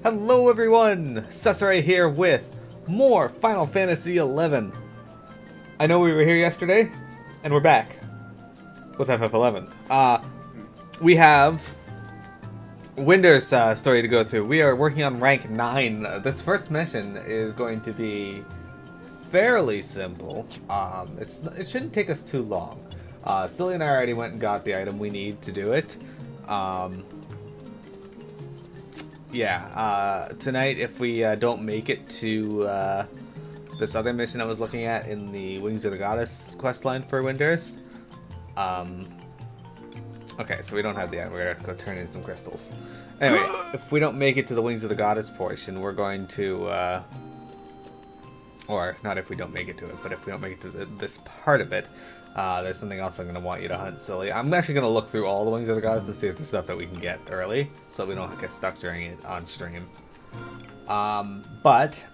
Hello everyone! Cesare here with more Final Fantasy XI. I know we were here yesterday, and we're back with FF11. We have Winter's story to go through. We are working on rank 9. This first mission is going to be fairly simple. It shouldn't take us too long. Silly and I already went and got the item we need to do it. Tonight, if we don't make it to this other mission I was looking at in the Wings of the Goddess questline for Winters. Okay, so we don't have the item. We're gonna go turn in some crystals. Anyway, if we don't make it to the Wings of the Goddess portion, we're going to, or not if we don't make it to it, but if we don't make it to this part of it, there's something else I'm going to want you to hunt, Silly. I'm actually going to look through all the Wings of the Goddess to see if there's stuff that we can get early, so that we don't get stuck during it on stream. But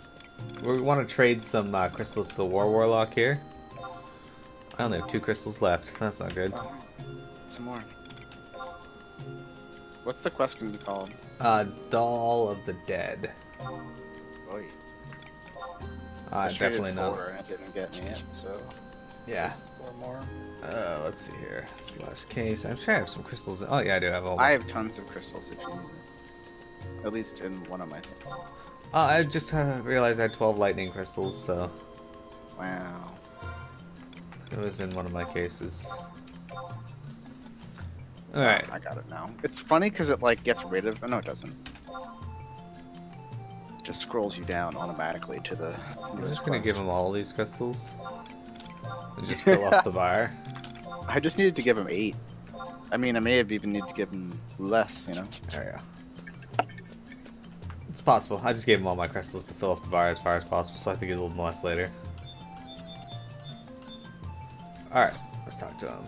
we want to trade some crystals to the War Warlock here. I only have 2 crystals left. That's not good. Some more. What's the quest going to be called? Doll of the Dead. Boy. Definitely not. And it didn't get me in, so... Yeah. 4 more. Let's see here. Slash case. I'm sure I have some crystals. Oh yeah, I do have all. I have tons of crystals if you need them. At least in one of my things. I just realized I had 12 lightning crystals, so... Wow. It was in one of my cases. Alright. I got it now. It's funny because it like gets rid of... Oh, no, it doesn't. It just scrolls you down automatically to the... I'm just going to give him all these crystals. And just fill up the bar. I just needed to give him 8. I mean, I may have even needed to give him less, you know? There you go. It's possible. I just gave him all my crystals to fill up the bar as far as possible, so I have to get a little less later. Alright, let's talk to him.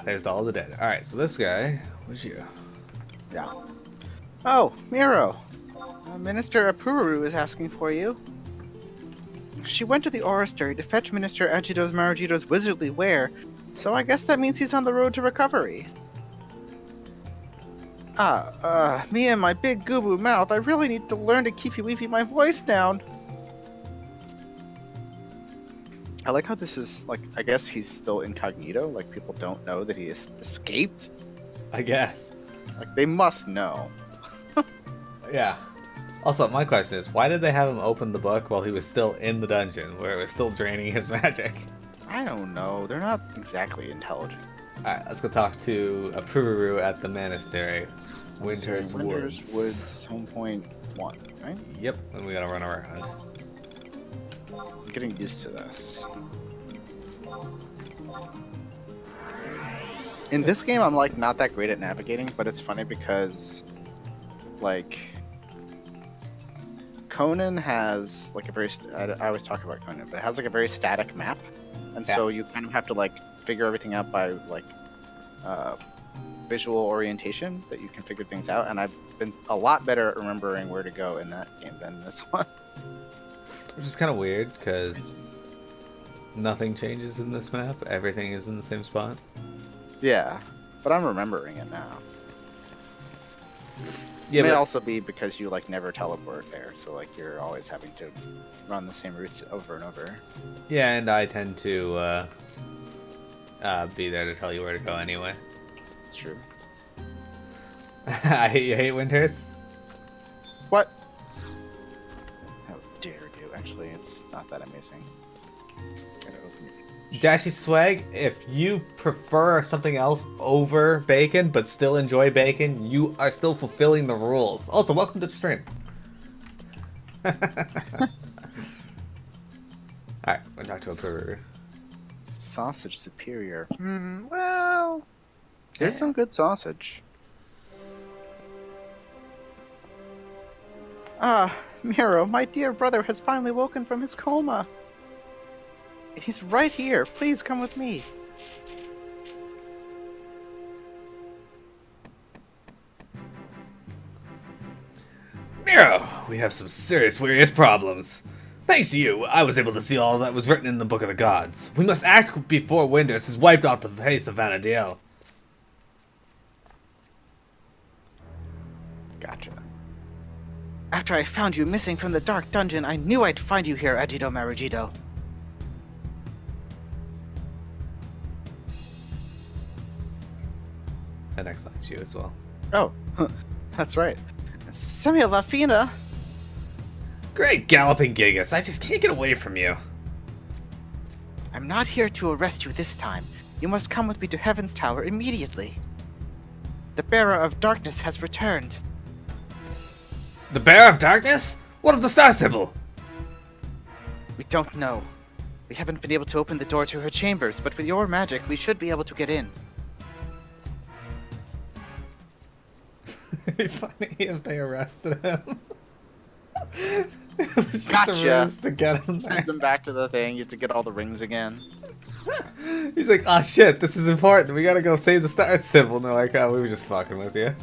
There's Doll of the Dead. Alright, so this guy was you. Yeah. Oh, Miro! Minister Apururu is asking for you. She went to the Orastery to fetch Minister Ajido-Marujido's wizardly wear, so I guess that means he's on the road to recovery. Me and my big goo-boo mouth, I really need to learn to keepy-weepy my voice down. I like how this is, like, I guess he's still incognito, like people don't know that he has escaped. I guess. Like, they must know. Yeah. Also, my question is, why did they have him open the book while he was still in the dungeon, where it was still draining his magic? I don't know. They're not exactly intelligent. Alright, let's go talk to Apururu at the monastery. Winter's Woods, home point 1, right? Yep, and we gotta run around. I'm getting used to this. In this game, I'm like not that great at navigating, but it's funny because, like, Conan has like a very I always talk about Conan, but it has like a very static map, and so you kind of have to like figure everything out by like visual orientation that you can figure things out. And I've been a lot better at remembering where to go in that game than this one. Which is kind of weird because nothing changes in this map. Everything is in the same spot. Yeah, but I'm remembering it now. Yeah, it may also be because you like never teleport there, so like you're always having to run the same routes over and over. Yeah, and I tend to be there to tell you where to go anyway. It's true. You hate Winters? What? How dare you? Actually, it's not that amazing. Gotta open it. Dashy Swag, if you prefer something else over bacon, but still enjoy bacon, you are still fulfilling the rules. Also, welcome to the stream. Alright, we'll talk to a Apururu. Sausage superior. Well, there's some good sausage. Miro, my dear brother has finally woken from his coma. He's right here. Please come with me. Miro, we have some serious problems. Thanks to you, I was able to see all that was written in the Book of the Gods. We must act before Winters is wiped off the face of Vana'diel. Gotcha. After I found you missing from the dark dungeon, I knew I'd find you here, Ajido-Marujido. That next line's you as well. Oh, that's right. Semia Lafina. Great galloping Gigas, I just can't get away from you. I'm not here to arrest you this time. You must come with me to Heaven's Tower immediately. The Bearer of Darkness has returned. The Bearer of Darkness? What of the star symbol? We don't know. We haven't been able to open the door to her chambers, but with your magic, we should be able to get in. It'd be funny if they arrested him. It was just Gotcha. a ruse to get him there. Send them back to the thing. You have to get all the rings again. He's like, oh shit, this is important. We gotta go save the star symbol. And they're like, oh, we were just fucking with you.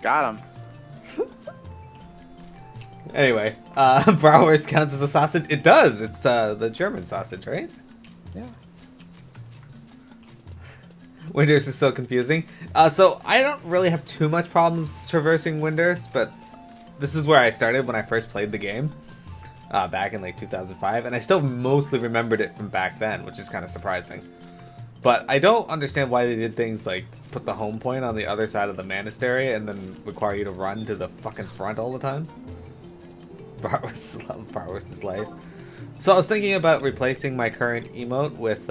Got him. Anyway, bratwurst counts as a sausage. It does. It's the German sausage, right? Yeah. Winders is so confusing. So I don't really have too much problems traversing Winders, but this is where I started when I first played the game. Back in like 2005, and I still mostly remembered it from back then, which is kind of surprising. But I don't understand why they did things like put the home point on the other side of the monastery and then require you to run to the fucking front all the time. Bratwurst is life. So I was thinking about replacing my current emote with,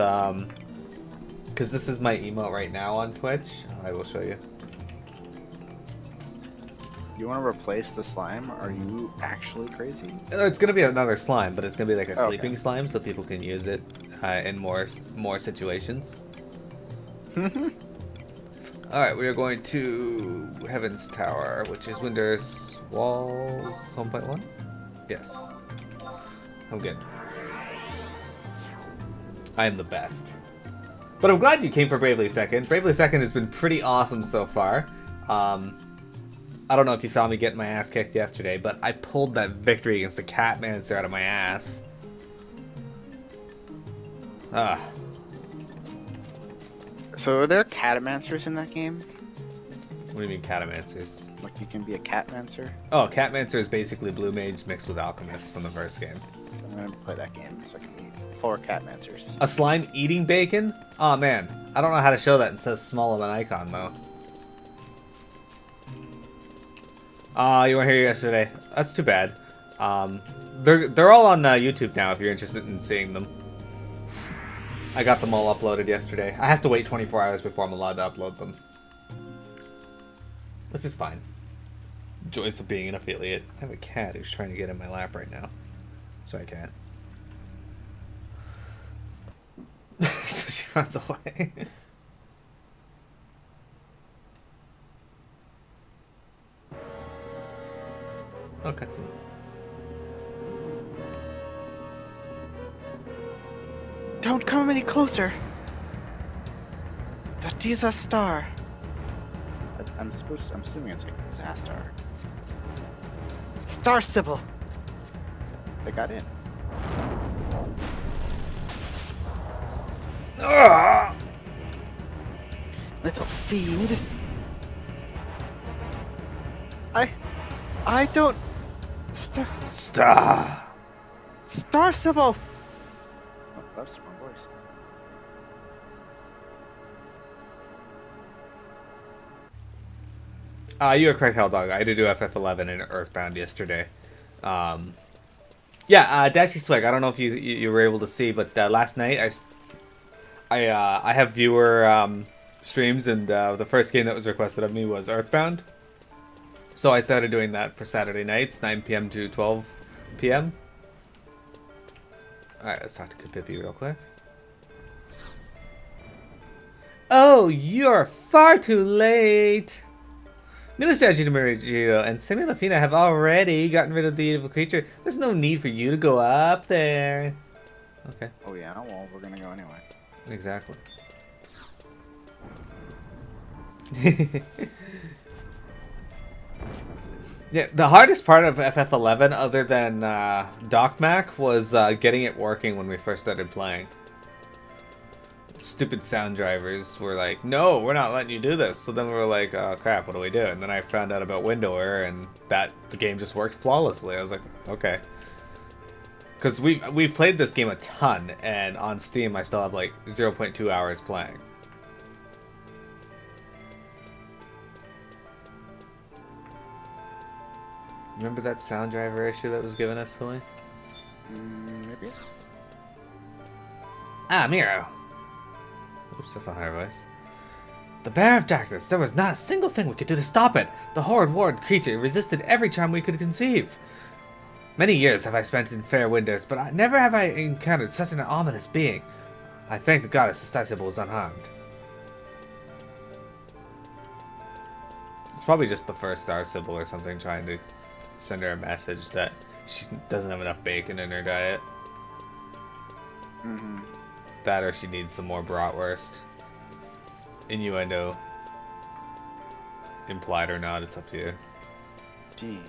because this is my emote right now on Twitch. I will show you. You want to replace the slime? Are you actually crazy? It's gonna be another slime, but it's gonna be like a Okay. sleeping slime, so people can use it in more situations. All right, we are going to Heaven's Tower, which is Winders Walls home point 1. Yes, I'm good. I am the best. But I'm glad you came for Bravely Second. Bravely Second has been pretty awesome so far. I don't know if you saw me getting my ass kicked yesterday, but I pulled that victory against the Catmancer out of my ass. So are there catamancers in that game? What do you mean Catamancers? Like you can be a catmancer? Oh, Catmancer is basically Blue Mage mixed with Alchemist from the first game. So I'm gonna play that game so I can be 4 catmancers. A slime eating bacon? Oh man, I don't know how to show that instead of small of an icon though. You weren't here yesterday. That's too bad. They're all on YouTube now if you're interested in seeing them. I got them all uploaded yesterday. I have to wait 24 hours before I'm allowed to upload them. Which is fine. Joys of being an affiliate. I have a cat who's trying to get in my lap right now. So I can't. So she runs away. Oh, cutscene. Don't come any closer. The Diza Star. I'm assuming it's like Zastar. Star Sybil. They got in. Ah! Little fiend. I don't. Star. Star Sybil. Oh, that's the wrong voice. You are correct, Helldog. I did do FF11 and Earthbound yesterday. Yeah, Dashy Swag. I don't know if you were able to see, but last night I have viewer streams, and the first game that was requested of me was Earthbound. So I started doing that for Saturday nights, 9 p.m. to 12 p.m. Alright, let's talk to Kapipi real quick. Oh, you're far too late! Minister Ajido-Marujido and Semia Lafina have already gotten rid of the evil creature. There's no need for you to go up there. Okay. Oh yeah, well we're gonna go anyway. Exactly. Yeah, the hardest part of FF11, other than Doc Mac, was getting it working when we first started playing. stupid sound drivers were like, no, we're not letting you do this. So then we were like, oh crap, what do we do? And then I found out about window error, and the game just worked flawlessly. I was like, okay. Because we've played this game a ton, and on Steam I still have like 0.2 hours playing. Remember that sound driver issue that was given us, Silly? Maybe. Ah, Miro. Oops, that's not her voice. The Bear of Darkness. There was not a single thing we could do to stop it. The horrid creature resisted every charm we could conceive. Many years have I spent in fair windows, but never have I encountered such an ominous being. I thank the goddess the Star Sybil was unharmed. It's probably just the first Star Sybil or something trying to send her a message that she doesn't have enough bacon in her diet. Mm-hmm. That or she needs some more bratwurst. Innuendo. Implied or not, it's up to you. D.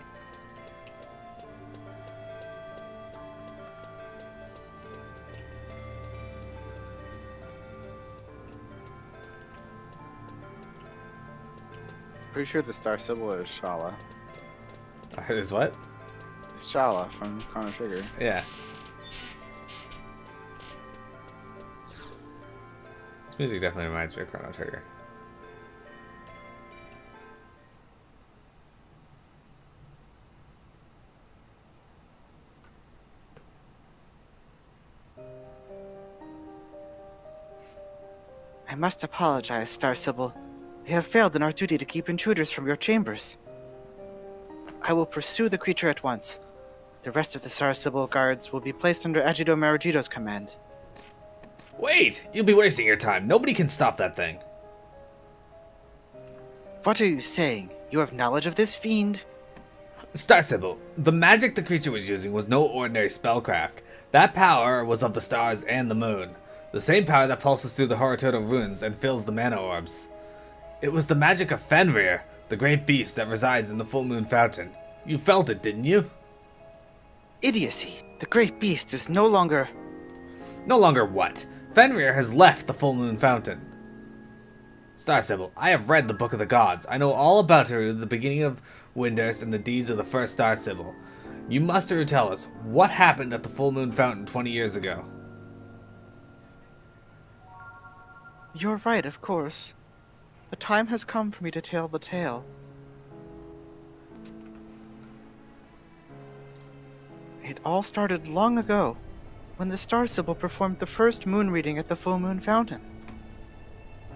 Pretty sure the Star Sybil is Shala. Is what? It's Shala from Chrono Trigger. Yeah. This music definitely reminds me of Chrono Trigger. I must apologize, Star Sybil. We have failed in our duty to keep intruders from your chambers. I will pursue the creature at once. The rest of the Star Sybil guards will be placed under Ajido-Marujido's command. Wait! You'll be wasting your time. Nobody can stop that thing. What are you saying? You have knowledge of this fiend? Star Sybil, the magic the creature was using was no ordinary spellcraft. That power was of the stars and the moon. The same power that pulses through the Horitota runes and fills the mana orbs. It was the magic of Fenrir, the great beast that resides in the full moon fountain. You felt it, didn't you? Idiocy! The great beast is no longer... No longer what? Fenrir has left the full moon fountain. Star Sybil, I have read the Book of the Gods. I know all about her, the beginning of Winders and the deeds of the first Star Sybil. You must tell us what happened at the full moon fountain 20 years ago. You're right, of course. The time has come for me to tell the tale. It all started long ago, when the Star Sybil performed the first moon reading at the full moon fountain.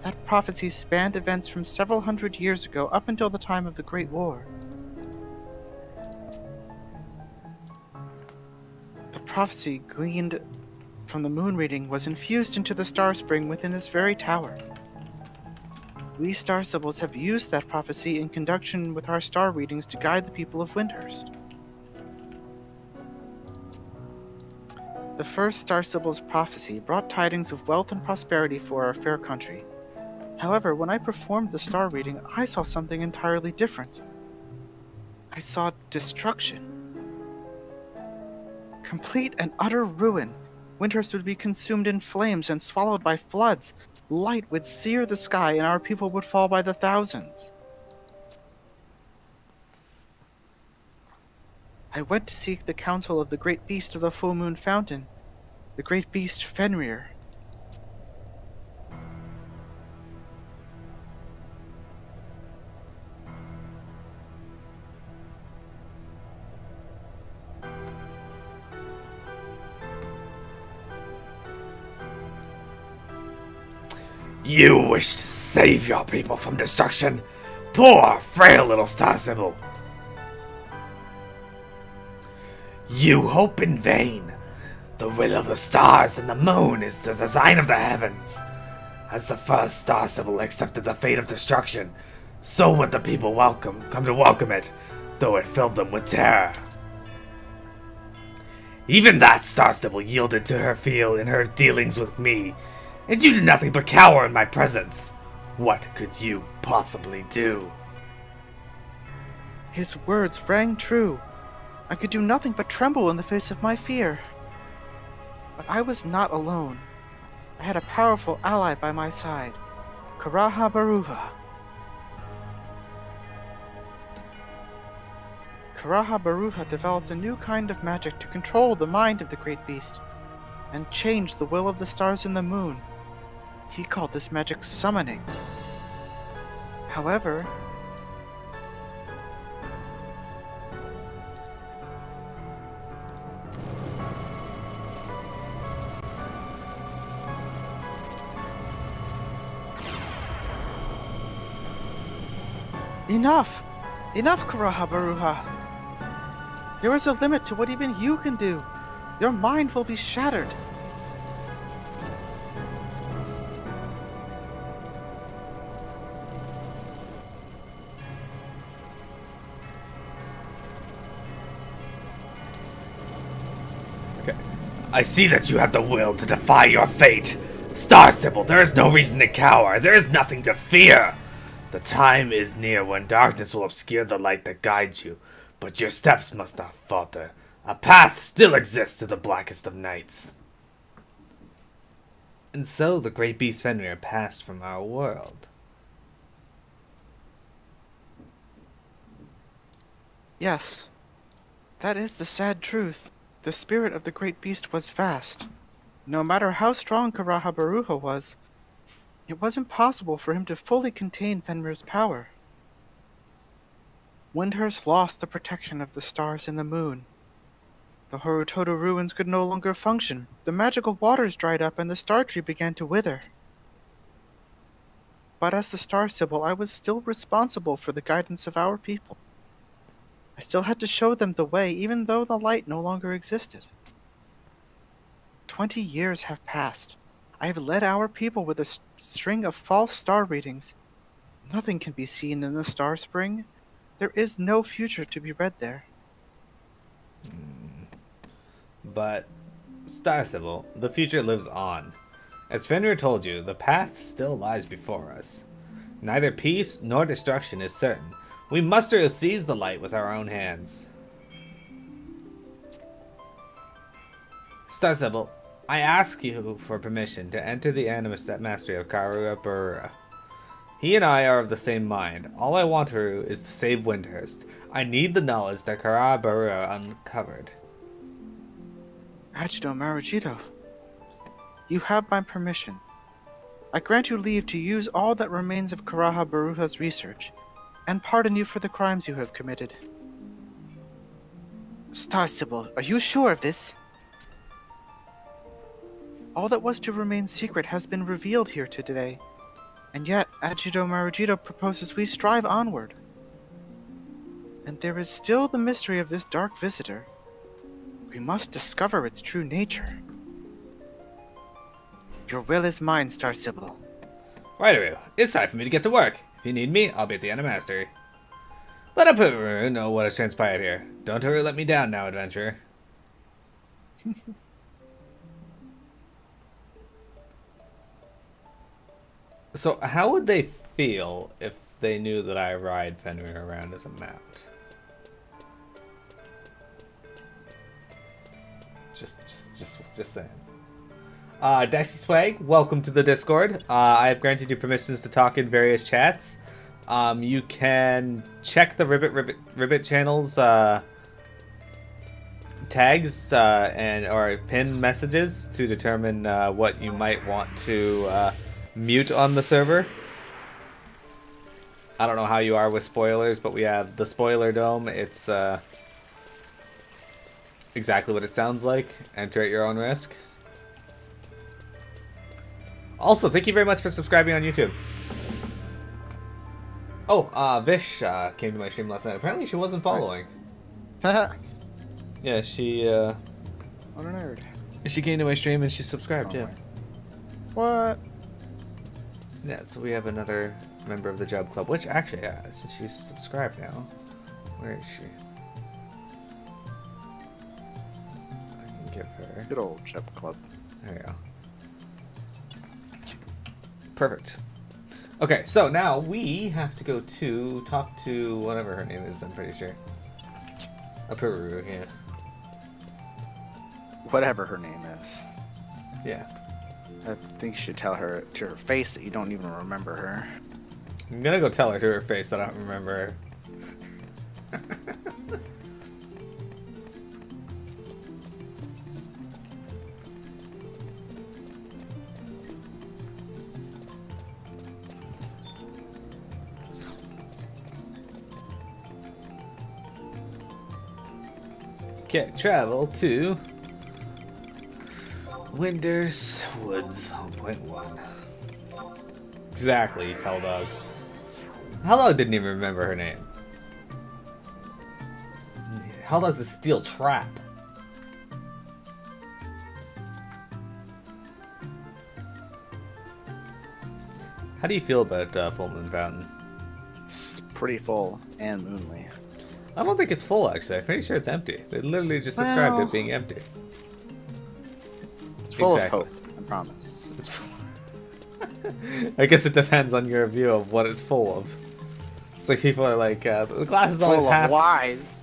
That prophecy spanned events from several hundred years ago up until the time of the Great War. The prophecy gleaned from the moon reading was infused into the star spring within this very tower. We Star Sybils have used that prophecy in conjunction with our star readings to guide the people of Windhurst. The first Star Sybils prophecy brought tidings of wealth and prosperity for our fair country. However, when I performed the star reading, I saw something entirely different. I saw destruction. Complete and utter ruin. Windhurst would be consumed in flames and swallowed by floods. Light would sear the sky and our people would fall by the thousands. I went to seek the counsel of the great beast of the full moon fountain, the great beast Fenrir. You wish to save your people from destruction? Poor, frail little Star Sybil. You hope in vain. The will of the stars and the moon is the design of the heavens. As the first Star Sybil accepted the fate of destruction, so would the people come to welcome it, though it filled them with terror. Even that Star Sybil yielded to her feel in her dealings with me, and you did nothing but cower in my presence. What could you possibly do? His words rang true. I could do nothing but tremble in the face of my fear. But I was not alone. I had a powerful ally by my side, Karaha Baruha. Karaha Baruha developed a new kind of magic to control the mind of the great beast and change the will of the stars and the moon. He called this magic summoning. However, Enough! Enough, Karaha Baruha! There is a limit to what even you can do. Your mind will be shattered. Okay. I see that you have the will to defy your fate. Star Sybil, there is no reason to cower. There is nothing to fear. The time is near when darkness will obscure the light that guides you, but your steps must not falter. A path still exists to the blackest of nights. And so the great beast Fenrir passed from our world. Yes, that is the sad truth. The spirit of the great beast was vast. No matter how strong Karaha Baruha was, it was impossible for him to fully contain Fenrir's power. Windhurst lost the protection of the stars and the moon. The Horutoto ruins could no longer function. The magical waters dried up and the star tree began to wither. But as the Star Sybil, I was still responsible for the guidance of our people. I still had to show them the way, even though the light no longer existed. 20 years have passed. I have led our people with a string of false star readings. Nothing can be seen in the star spring. There is no future to be read there. But, Star Sybil, the future lives on. As Fenrir told you, the path still lies before us. Neither peace nor destruction is certain. We must seize the light with our own hands. Star Sybil, I ask you for permission to enter the animist mastery of Karaha Baruha. He and I are of the same mind. All I want to do is to save Windhurst. I need the knowledge that Karaha Baruha uncovered. Ajido-Marujido, you have my permission. I grant you leave to use all that remains of Karaha Baruha's research, and pardon you for the crimes you have committed. Star Sybil, are you sure of this? All that was to remain secret has been revealed here today, and yet Ajido-Marujido proposes we strive onward. And there is still the mystery of this dark visitor. We must discover its true nature. Your will is mine, Star Sybil. Right, it's time for me to get to work. If you need me, I'll be at the Animastery. Let Apuru know what has transpired here. Don't ever let me down now, adventurer. So, how would they feel if they knew that I ride Fenrir around as a mount? Just saying. Dicey Swag, welcome to the Discord. I have granted you permissions to talk in various chats. You can check the Ribbit channel's tags or pin messages to determine what you might want to mute on the server. I don't know how you are with spoilers, but we have the Spoiler Dome. It's exactly what it sounds like. Enter at your own risk. Also, thank you very much for subscribing on YouTube. Oh, Vish came to my stream last night. Apparently she wasn't following. Haha. Yeah, she What a nerd. she came to my stream and she subscribed, yeah. What? Yeah, so we have another member of the Job Club, which actually, since she's subscribed now, where is she? I can give her. Good old Job Club. There we go. Perfect. Okay, so now we have to go to talk to whatever her name is, I'm pretty sure. Apuru, yeah. Whatever her name is. Yeah. I think you should tell her to her face that you don't even remember her. I'm gonna go tell her to her face that I don't remember her. Okay, travel to Winter's Woods 1.1. Exactly, Helldog. Helldog didn't even remember her name. Helldog's a steel trap. How do you feel about Full Moon Fountain? It's pretty full and moonly. I don't think it's full, actually. I'm pretty sure it's empty. They literally just described it being empty. It's full Exactly. of hope, I promise. It's full. I guess it depends on your view of what it's full of. It's like people are like, the glass is always Full half. of lies.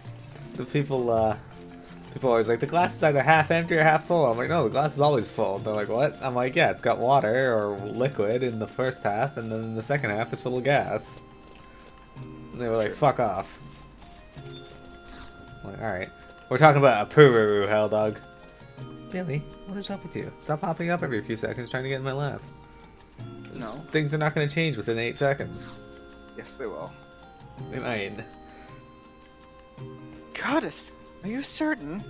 The people are always like, the glass is either half empty or half full. I'm like, no, the glass is always full. They're like, what? I'm like, yeah, it's got water or liquid in the first half, and then in the second half, it's full of gas. And they were like, fuck off. I'm like, alright. We're talking about a Pururu, Helldog. Billy, what is up with you? Stop popping up every few seconds trying to get in my lap. No. Things are not going to change within 8 seconds. Yes, they will. They might. Goddess, are you certain?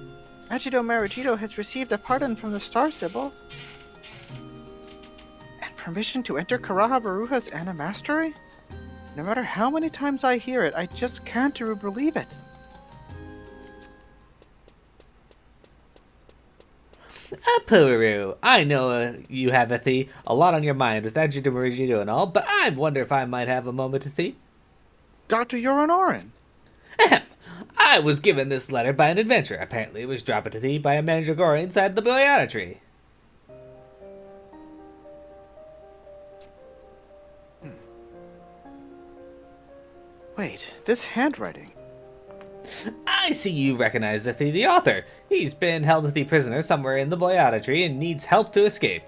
Ajido-Marujido has received a pardon from the Star Sibyl. And permission to enter Karaha Baruha's Animastery? No matter how many times I hear it, I just can't believe it. Pururu, I know you have a lot on your mind with Ajido-Marujido and all, but I wonder if I might have a moment to thee. Dr. Yorinorin. Ahem. I was given this letter by an adventurer. Apparently it was dropped to thee by a mandragora inside the boyata tree. Wait, this handwriting. I see you recognize the author. He's been held as the prisoner somewhere in the boyata tree and needs help to escape.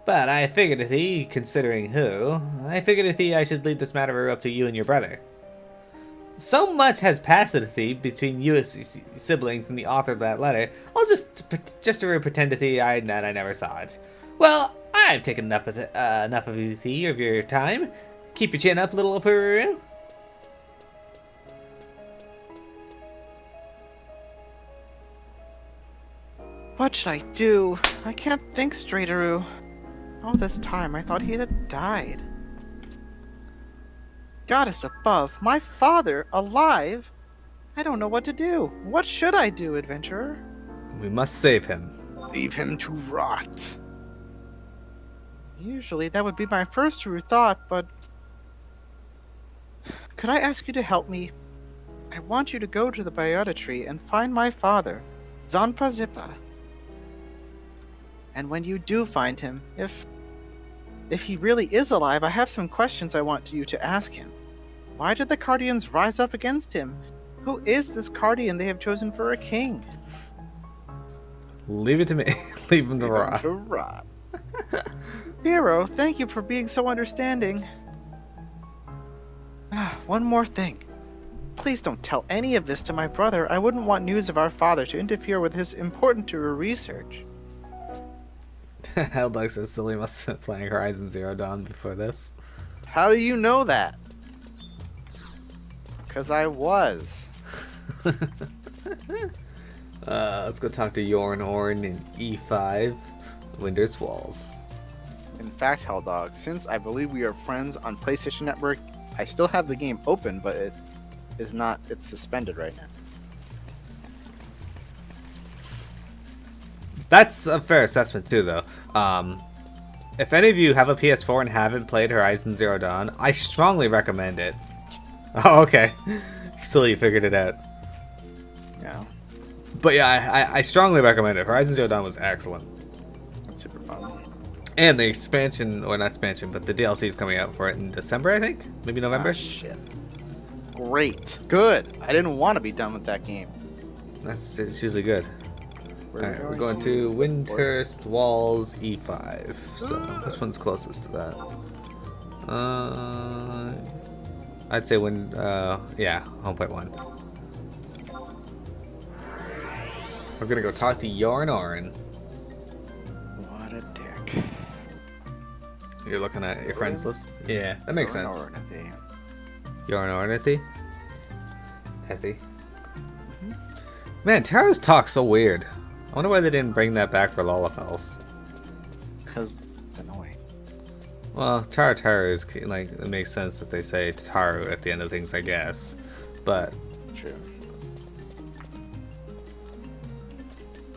But I figured considering who, I should lead this matter up to you and your brother. So much has passed between you as siblings and the author of that letter, I'll just pretend I never saw it. Well, I've taken enough of your time. Keep your chin up, little Pururu. What should I do? I can't think straight, Aru. All this time I thought he had died. Goddess above, my father, alive? I don't know what to do. What should I do, adventurer? We must save him. Leave him to rot. Usually that would be my first true thought, but... Could I ask you to help me? I want you to go to the biota tree and find my father, Zonpa Zippa. And when you do find him, if he really is alive, I have some questions I want you to ask him. Why did the Cardians rise up against him? Who is this Cardian they have chosen for a king? Leave it to me. Leave him to rot. Hero, thank you for being so understanding. One more thing. Please don't tell any of this to my brother. I wouldn't want news of our father to interfere with his important research. Helldog says Silly must have been playing Horizon Zero Dawn before this. How do you know that? Because I was. Let's go talk to Yorinorin in E5, Winter's Walls. In fact, Helldog, since I believe we are friends on PlayStation Network, I still have the game open, but it's suspended right now. That's a fair assessment too, though. If any of you have a PS4 and haven't played Horizon Zero Dawn, I strongly recommend it. Oh, okay. Silly, you figured it out. Yeah. But yeah, I strongly recommend it. Horizon Zero Dawn was excellent. It's super fun. And the expansion, or not expansion, but the DLC is coming out for it in December, I think? Maybe November? Ah, shit. Great. Good. I didn't want to be done with that game. It's usually good. Alright, we're going to Windhurst Walls E5. So, this one's closest to that. I'd say yeah, home point 1. We're gonna go talk to Yarn Orin. What a dick. You're looking at your friends list? Yeah, that makes sense. Yarn Yarn Orin, Ethy. Man, Taro's talk so weird. I wonder why they didn't bring that back for Lalafels. Because it's annoying. Well, Taru is like, it makes sense that they say Taru at the end of things, I guess. But True.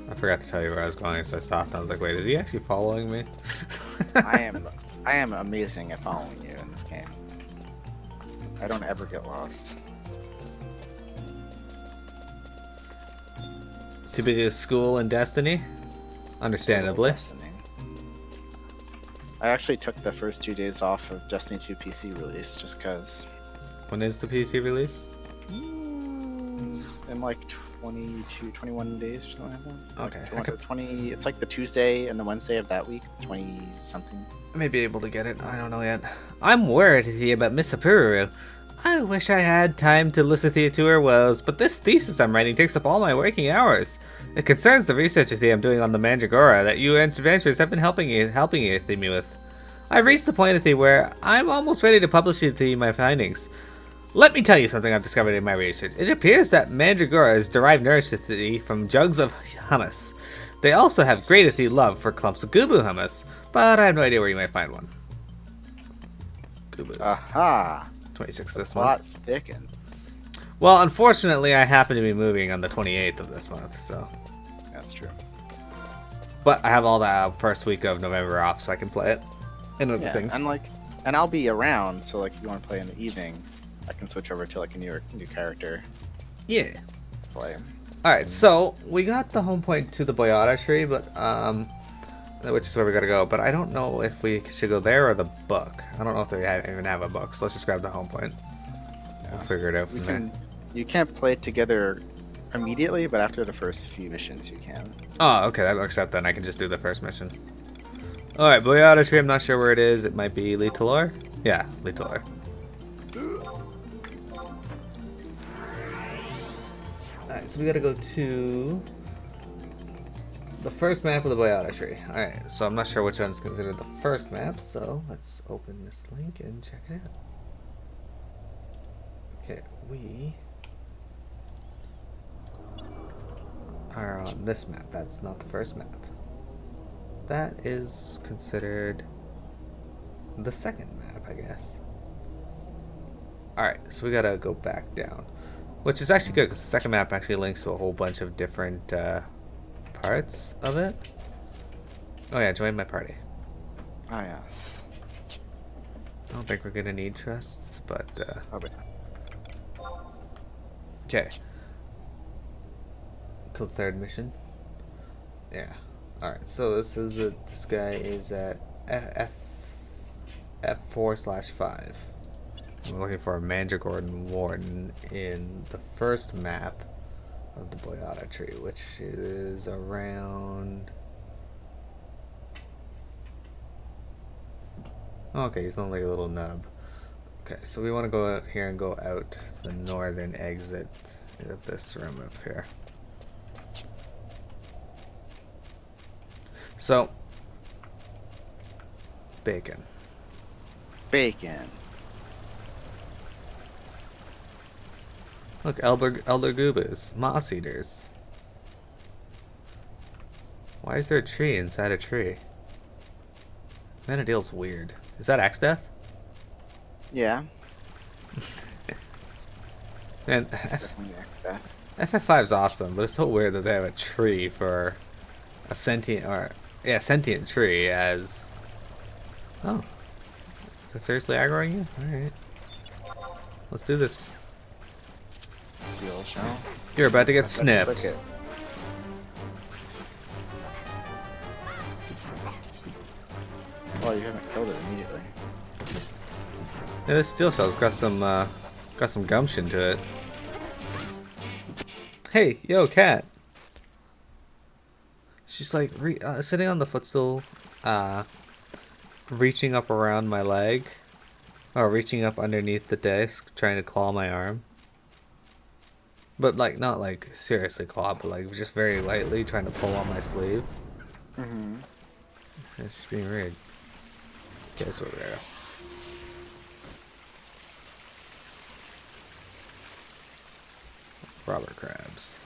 I forgot to tell you where I was going, so I stopped and I was like, wait, is he actually following me? I am amazing at following you in this game. I don't ever get lost. Too busy with school and Destiny? Understandably. Destiny. I actually took the first 2 days off of Destiny 2 PC release just because. When is the PC release? In like 21 days or something like that. Okay. 20, it's like the Tuesday and the Wednesday of that week, 20 something. I may be able to get it. I don't know yet. I'm worried here about Miss Apuru. I wish I had time to listen to her woes, but this thesis I'm writing takes up all my working hours. It concerns the research I'm doing on the Mandragora that you adventurers have been helping me with. I've reached the point where I'm almost ready to publish my findings. Let me tell you something I've discovered in my research. It appears that Mandragoras derive nourishment from jugs of hummus. They also have great love for clumps of Gubu hummus, but I have no idea where you might find one. Gubus. Aha! 26th this Plot month. thickens. Well, unfortunately, I happen to be moving on the 28th of this month, so. That's true. But I have all the first week of November off, so I can play it. And other things. And I'll be around, so like if you want to play in the evening, I can switch over to like a new character. Yeah. Play. All right, so we got the home point to the Boyata tree, but which is where we gotta go. But I don't know if we should go there or the book. I don't know if they even have a book, so let's just grab the home point. Yeah. We'll figure it out from there. You can't play it together immediately, but after the first few missions, you can. Oh, okay, that works out then. I can just do the first mission. All right, Boyata tree. I'm not sure where it is. It might be Litalor. Yeah, Litalor. Alright, so we gotta go to the first map of the Boyata tree. Alright, so I'm not sure which one's considered the first map, so let's open this link and check it out. Okay, we are on this map. That's not the first map. That is considered the second map, I guess. Alright, so we gotta go back down. Which is actually good, because the second map actually links to a whole bunch of different parts of it. Oh yeah, join my party. Ah, yes. I don't think we're gonna need trusts, but Okay. okay. Till the third mission. Yeah. Alright, so this guy is at F4/5. I'm looking for a Mandragoran Warden in the first map of the Boyata tree, which is around. Okay, he's only a little nub. Okay, so we want to go out here and go out the northern exit of this room up here. So, bacon. Bacon. Look, elder goobas, moss eaters. Why is there a tree inside a tree? Vanadil's weird. Is that Axe Death? Yeah. Man, It's definitely Death. FF5's awesome, but it's so weird that they have a tree for a sentient tree as. Oh, is it seriously aggroing you? All right, let's do this. Steel shell. You're about to get snipped. Click it. Well, you haven't killed it immediately. Yeah, this steel shell's got some gumption to it. Hey, yo, cat. She's like sitting on the footstool, reaching up around my leg, or reaching up underneath the desk, trying to claw my arm. But like, not like seriously claw, but like just very lightly trying to pull on my sleeve. Mm-hmm. It's just being rude. Guess what, there. Robber crabs.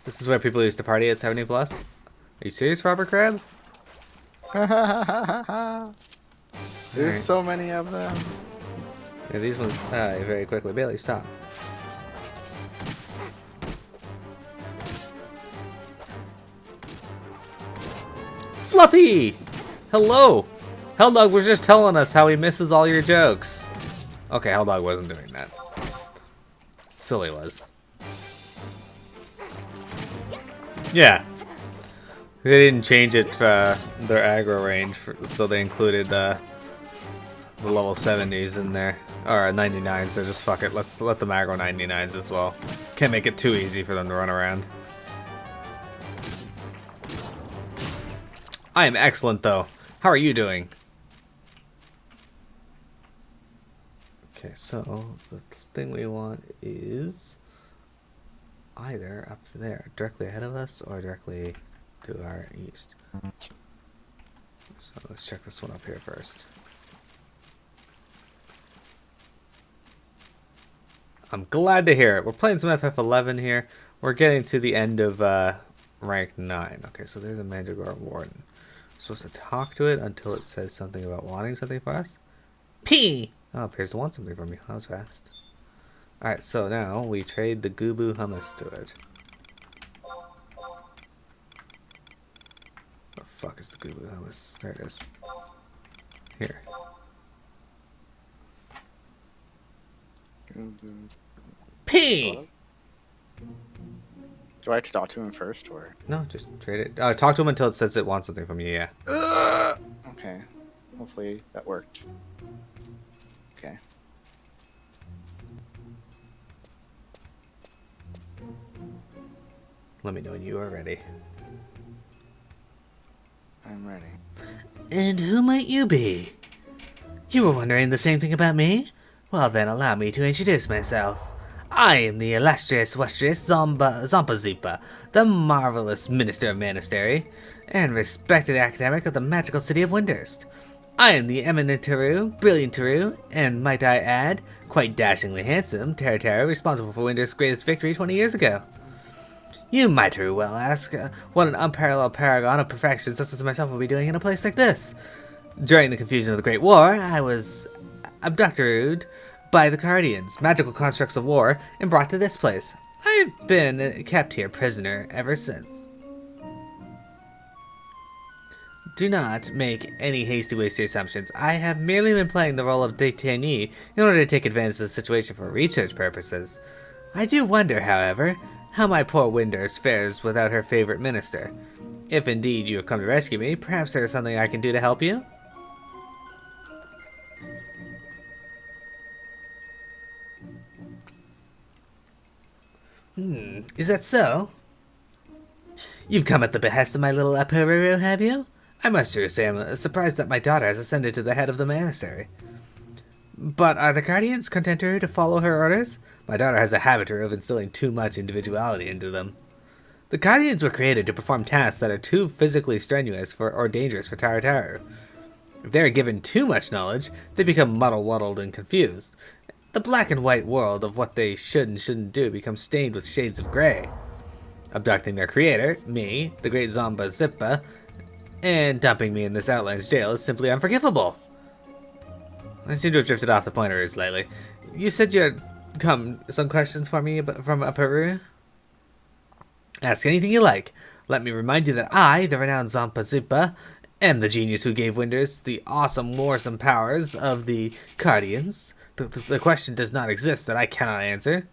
This is where people used to party at 70 plus? Are you serious, Robber Crab? There's so many of them. Yeah, these ones die very quickly. Bailey, stop. Fluffy! Hello! Helldog was just telling us how he misses all your jokes. Okay, Helldog wasn't doing that. Silly was. Yeah. They didn't change it, their aggro range, so they included the level 70s in there. Or 99s, so just fuck it. Let's let them aggro 99s as well. Can't make it too easy for them to run around. I am excellent, though. How are you doing? Okay, so the thing we want is either up there, directly ahead of us, or directly to our east. So let's check this one up here first. I'm glad to hear it. We're playing some FF11 here. We're getting to the end of rank 9. Okay, so there's a Mandragora Warden. We're supposed to talk to it until it says something about wanting something for us. P! Oh, it appears to want something from me. That was fast. Alright, so now we trade the Gubu Hummus to it. The fuck is the Gubu Hummus? There it is. Here. P! Do I have to talk to him first, or? No, just trade it. Talk to him until it says it wants something from you, yeah. Okay. Hopefully that worked. Okay. Let me know when you are ready. I'm ready. And who might you be? You were wondering the same thing about me? Well then, allow me to introduce myself. I am the illustrious Zompazipa, the marvelous Minister of Monastery, and respected academic of the magical city of Windhurst. I am the eminent Taru, brilliant Taru, and might I add, quite dashingly handsome Taru responsible for Windhurst's greatest victory 20 years ago. You might very well ask, what an unparalleled paragon of perfection such as myself will be doing in a place like this. During the confusion of the Great War, I was abducted by the Guardians, magical constructs of war, and brought to this place. I've been kept here prisoner ever since. Do not make any hasty wasted assumptions. I have merely been playing the role of detainee in order to take advantage of the situation for research purposes. I do wonder, however, how my poor Windhurst fares without her favorite minister. If indeed you have come to rescue me, perhaps there is something I can do to help you? Is that so? You've come at the behest of my little Apururu, have you? I must say I'm surprised that my daughter has ascended to the head of the monastery. But are the Guardians content to follow her orders? My daughter has a habit of instilling too much individuality into them. The Guardians were created to perform tasks that are too physically strenuous or dangerous for Taru. If they are given too much knowledge, they become muddle-wuddled and confused. The black and white world of what they should and shouldn't do becomes stained with shades of gray. Abducting their creator, me, the great Zomba Zippa, and dumping me in this outlandish jail is simply unforgivable. I seem to have drifted off the pointer slightly. You said you had some questions for me from Peru? Ask anything you like. Let me remind you that I, the renowned Zompa Zippa, am the genius who gave Windhurst the awesome warsome powers of the Guardians. The question does not exist that I cannot answer.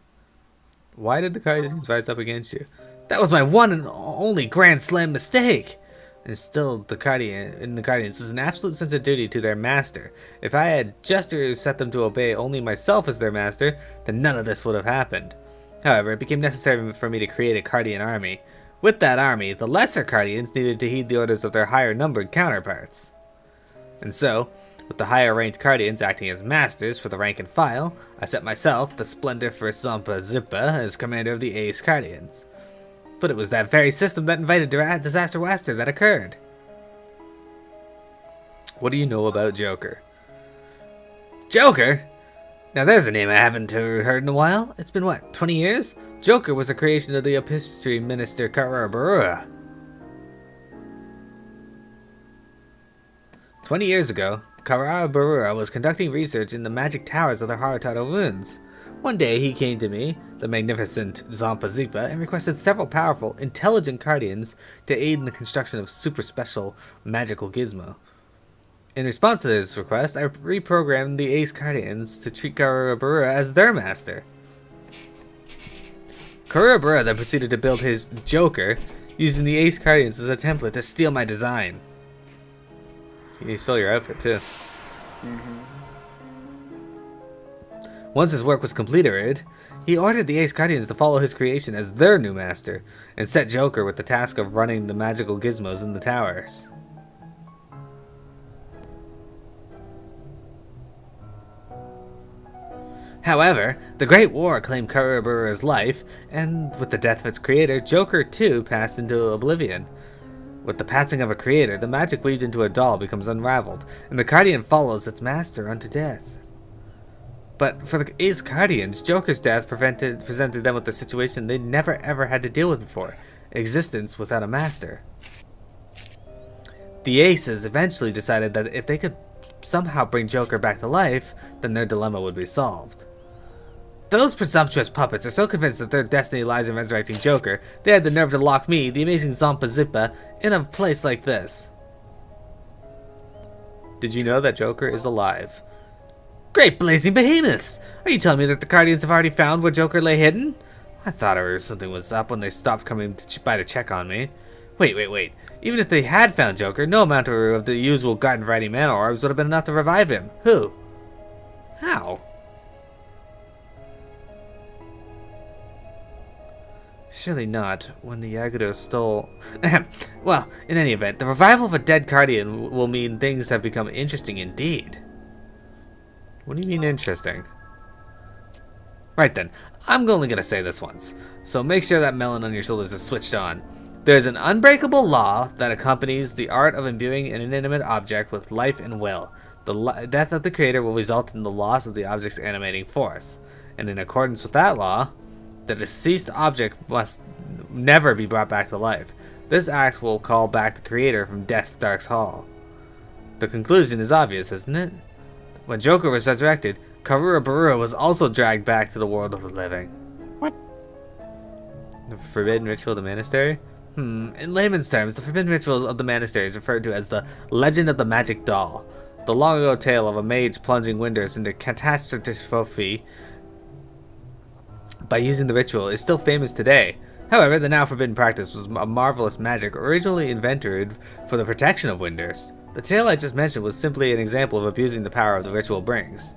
Why did the Guardians rise up against you? That was my one and only grand slam mistake. And still, the Guardians is an absolute sense of duty to their master. If I had just set them to obey only myself as their master, then none of this would have happened. However, it became necessary for me to create a Guardian army. With that army, the lesser Guardians needed to heed the orders of their higher-numbered counterparts. And so, with the higher-ranked Guardians acting as masters for the rank and file, I set myself, the Splendor First Zampa-Zippa, as commander of the Ace Guardians. But it was that very system that invited Disaster Wester that occurred. What do you know about Joker? Joker? Now there's a name I haven't heard in a while. It's been what, 20 years? Joker was a creation of the upholstery minister Karura. 20 years ago, Karura was conducting research in the magic towers of the Harutada ruins. One day he came to me, the magnificent Zampa-Zipa, and requested several powerful, intelligent Guardians to aid in the construction of super special magical gizmo. In response to this request, I reprogrammed the Ace Guardians to treat Karura as their master. Karura then proceeded to build his Joker, using the Ace Guardians as a template to steal my design. He stole your outfit too. Once his work was completed, he ordered the Ace Guardians to follow his creation as their new master, and set Joker with the task of running the magical gizmos in the towers. However, the Great War claimed Karura's life, and with the death of its creator, Joker too passed into oblivion. With the passing of a creator, the magic weaved into a doll becomes unraveled, and the Guardian follows its master unto death. But for the Ace Guardians, Joker's death presented them with a situation they'd never ever had to deal with before: existence without a master. The Aces eventually decided that if they could somehow bring Joker back to life, then their dilemma would be solved. Those presumptuous puppets are so convinced that their destiny lies in resurrecting Joker, they had the nerve to lock me, the amazing Zampa-Zippa, in a place like this. Did you know that Joker is alive? Great blazing behemoths! Are you telling me that the Guardians have already found where Joker lay hidden? I thought something was up when they stopped coming by to check on me. Wait. Even if they had found Joker, no amount of the usual garden variety mana orbs would have been enough to revive him. Who? How? Surely not, when the Ajido stole... Well, in any event, the revival of a dead Guardian will mean things have become interesting indeed. What do you mean interesting? Right then, I'm only going to say this once, so make sure that melon on your shoulders is switched on. There's an unbreakable law that accompanies the art of imbuing an inanimate object with life and will. The death of the creator will result in the loss of the object's animating force, and in accordance with that law, the deceased object must never be brought back to life. This act will call back the creator from Death's Dark Hall. The conclusion is obvious, isn't it? When Joker was resurrected, Karura was also dragged back to the world of the living. What? The forbidden ritual of the monastery? In layman's terms, the forbidden rituals of the monastery is referred to as the Legend of the Magic Doll. The long-ago tale of a mage plunging Winders into catastrophe by using the ritual is still famous today. However, the now forbidden practice was a marvelous magic originally invented for the protection of Winders. The tale I just mentioned was simply an example of abusing the power the ritual brings.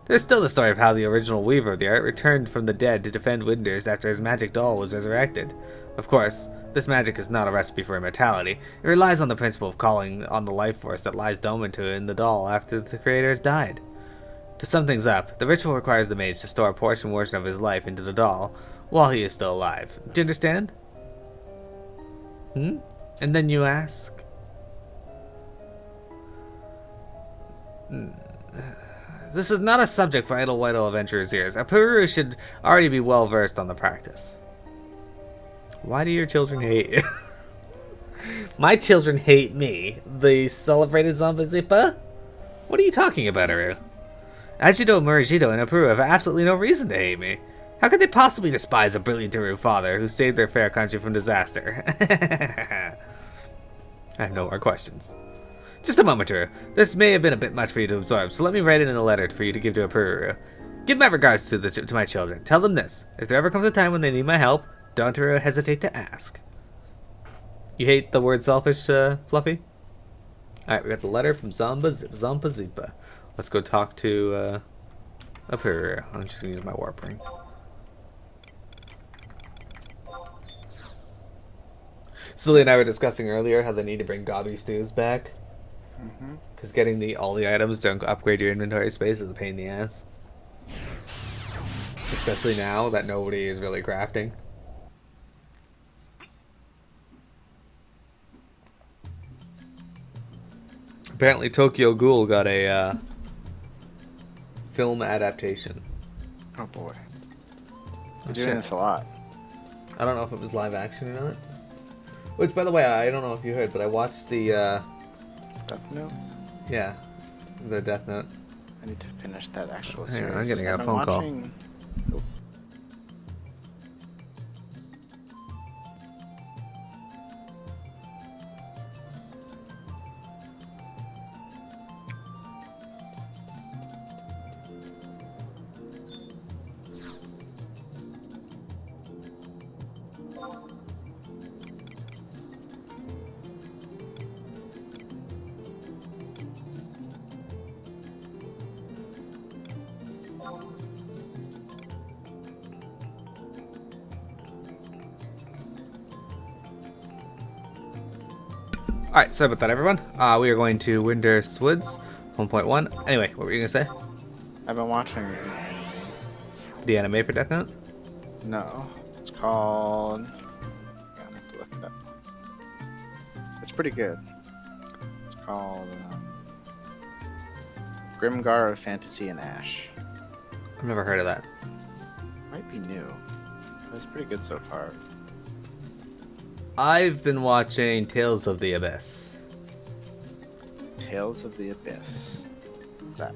There's still the story of how the original weaver of the art returned from the dead to defend Winders after his magic doll was resurrected. Of course, this magic is not a recipe for immortality. It relies on the principle of calling on the life force that lies dormant in the doll after the creator has died. To sum things up, the ritual requires the mage to store a portion of his life into the doll while he is still alive. Do you understand? And then you ask? This is not a subject for idle white adventurers' ears. A Puru should already be well versed on the practice. Why do your children hate you? My children hate me, the celebrated Zampa-Zippa? What are you talking about, Aru? Ajido-Marujido and Apuru have absolutely no reason to hate me. How could they possibly despise a brilliant Aru father who saved their fair country from disaster? I have no more questions. Just a moment, Aru. This may have been a bit much for you to absorb, so let me write it in a letter for you to give to Apuru. Give my regards to my children. Tell them this. If there ever comes a time when they need my help, don't hesitate to ask. You hate the word selfish, Fluffy? Alright, we got the letter from Zampa-Zippa. Let's go talk to Apuru. I'm just gonna use my warp ring. Sully and I were discussing earlier how they need to bring Gobby Stews back. Mm-hmm. Because getting all the items don't upgrade your inventory space is a pain in the ass. Especially now that nobody is really crafting. Apparently Tokyo Ghoul got a film adaptation. Oh boy. You're Oh, doing shit. this a lot. I don't know if it was live action or not. Which, by the way, I don't know if you heard, but I watched the, Death Note? yeah, the Death Note. I need to finish that actual Hang series. on, I'm getting a I've been phone call. watching... Oh. Alright, sorry about that, everyone. We are going to Winter's Woods 1.1. Anyway, what were you going to say? I've been watching... The anime for Death Note? No. It's called... Yeah, I have to look it up. It's pretty good. It's called... Grimgar of Fantasy and Ash. I've never heard of that. Might be new. But it's pretty good so far. I've been watching Tales of the Abyss. Tales of the Abyss. What's that?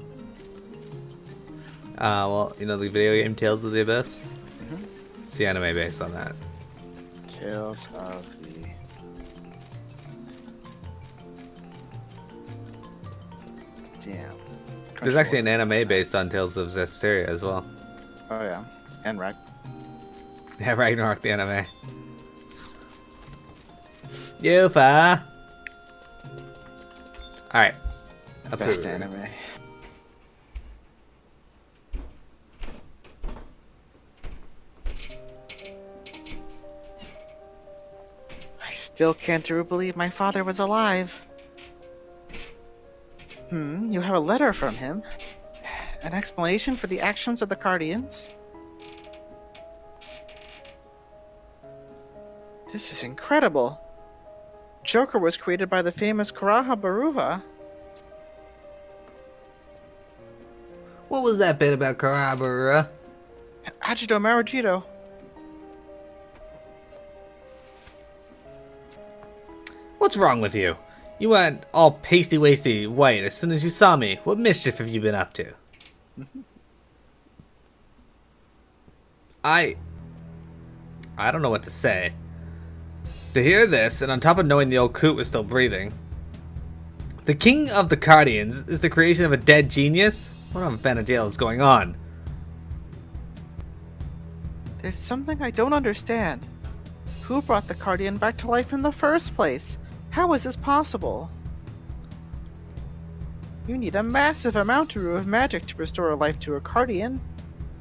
Well, you know the video game Tales of the Abyss? Mm-hmm. It's the anime based on that. Tales of the... Damn. There's actually an Crunchyroll. anime based on Tales of Zestiria as well. Oh yeah. And Rag. Yeah, Ragnarok the anime. Yufa! Alright. Best anime. I still can't believe my father was alive. You have a letter from him? An explanation for the actions of the Guardians? This is incredible. Joker was created by the famous Karaha Baruha. What was that bit about Karabura? Ajido-Marujido. What's wrong with you? You went all pasty-wasty white as soon as you saw me. What mischief have you been up to? I don't know what to say. To hear this, and on top of knowing the old coot was still breathing, the king of the Guardians is the creation of a dead genius? What on Vanadale is going on? There's something I don't understand. Who brought the Guardian back to life in the first place? How is this possible? You need a massive amount of magic to restore life to a Guardian,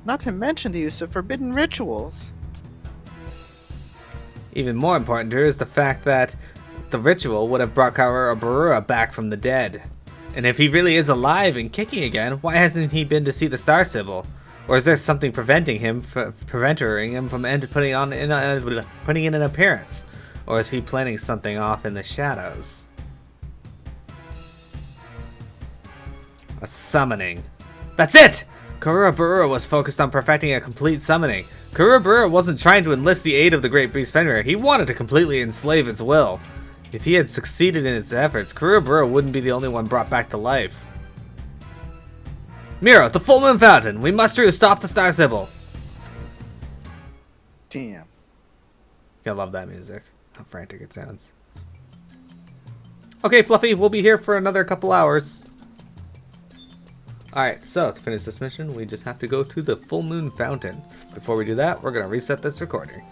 not to mention the use of forbidden rituals. Even more important to her is the fact that the ritual would have brought Karabura back from the dead. And if he really is alive and kicking again, why hasn't he been to see the Star Sybil? Or is there something preventing him from putting in an appearance? Or is he planning something off in the shadows? A summoning. That's it! Karabura was focused on perfecting a complete summoning. Karabura wasn't trying to enlist the aid of the Great Beast Fenrir, he wanted to completely enslave its will. If he had succeeded in his efforts, Karabura wouldn't be the only one brought back to life. Miro, the Full Moon Fountain! We must stop the Star Sybil! Damn. I love that music. How frantic it sounds. Okay, Fluffy, we'll be here for another couple hours. Alright, so to finish this mission, we just have to go to the Full Moon Fountain. Before we do that, we're going to reset this recording.